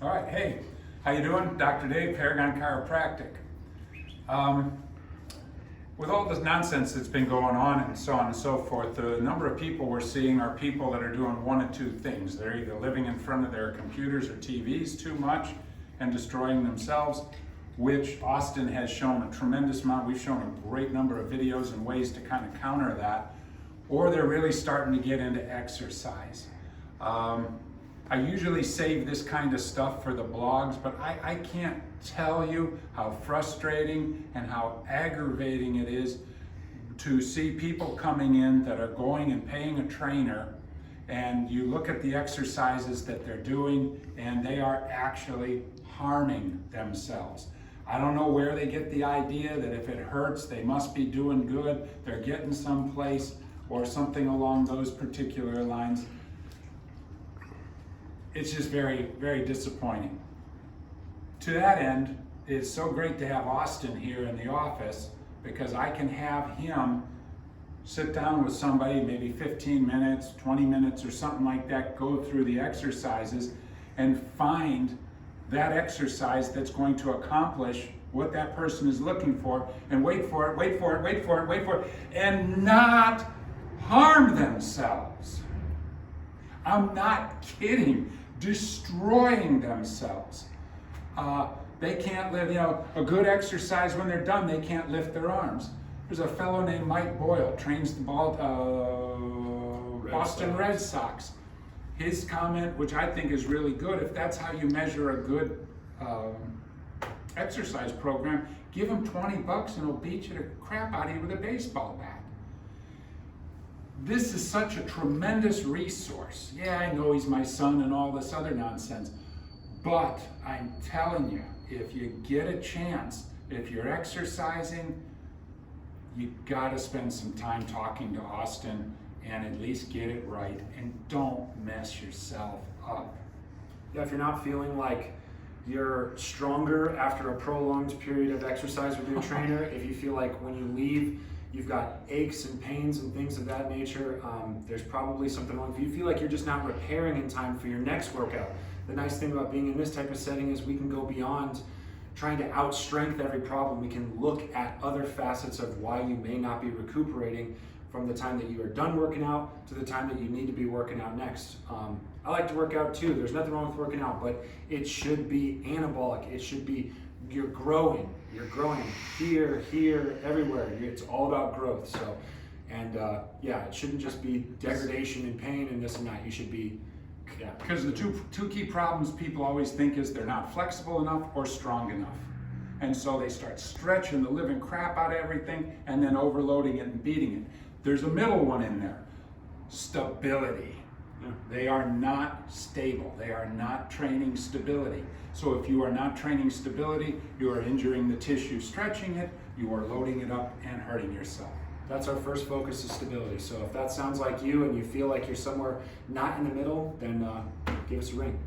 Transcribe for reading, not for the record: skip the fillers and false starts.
All right, hey, how you doing? Dr. Dave, Paragon Chiropractic. With all this nonsense that's been going on and so on and so forth, the number of people we're seeing are people that are doing one of two things. They're either living in front of their computers or TVs too much and destroying themselves, which Austin has shown a tremendous amount. We've shown a great number of videos and ways to kind of counter that. Or they're really starting to get into exercise. I usually save this kind of stuff for the blogs, but I can't tell you how frustrating and how aggravating it is to see people coming in that are going and paying a trainer, and you look at the exercises that they're doing and they are actually harming themselves. I don't know where they get the idea that if it hurts, they must be doing good, they're getting someplace, or something along those particular lines. It's just very, very disappointing. To that end, it's so great to have Austin here in the office because I can have him sit down with somebody, maybe 15 minutes, 20 minutes or something like that, go through the exercises and find that exercise that's going to accomplish what that person is looking for, and wait for it, and not harm themselves. I'm not kidding. Destroying themselves. They can't live, a good exercise when they're done, they can't lift their arms. There's a fellow named Mike Boyle, trains the Boston Red Sox. His comment, which I think is really good, if that's how you measure a good exercise program, give him $20 and he'll beat you the crap out of you with a baseball bat. This is such a tremendous resource. Yeah, I know he's my son and all this other nonsense, but I'm telling you, if you get a chance, if you're exercising, you gotta spend some time talking to Austin and at least get it right, and don't mess yourself up. Yeah, if you're not feeling like you're stronger after a prolonged period of exercise with your trainer, if you feel like when you leave, you've got aches and pains and things of that nature, there's probably something wrong. If you feel like you're just not repairing in time for your next workout, the nice thing about being in this type of setting is we can go beyond trying to outstrength every problem. We can look at other facets of why you may not be recuperating from the time that you are done working out to the time that you need to be working out next. I like to work out too. There's nothing wrong with working out, but it should be anabolic. It should be you're growing here, everywhere. It's all about growth. So, and yeah, it shouldn't just be degradation and pain and this and that. You should be, yeah. Because the two key problems people always think is they're not flexible enough or strong enough. And so they start stretching the living crap out of everything and then overloading it and beating it. There's a middle one in there, stability. Yeah. They are not stable. They are not training stability. So if you are not training stability, you are injuring the tissue stretching it, you are loading it up and hurting yourself. That's our first focus, is stability. So if that sounds like you and you feel like you're somewhere not in the middle, then give us a ring.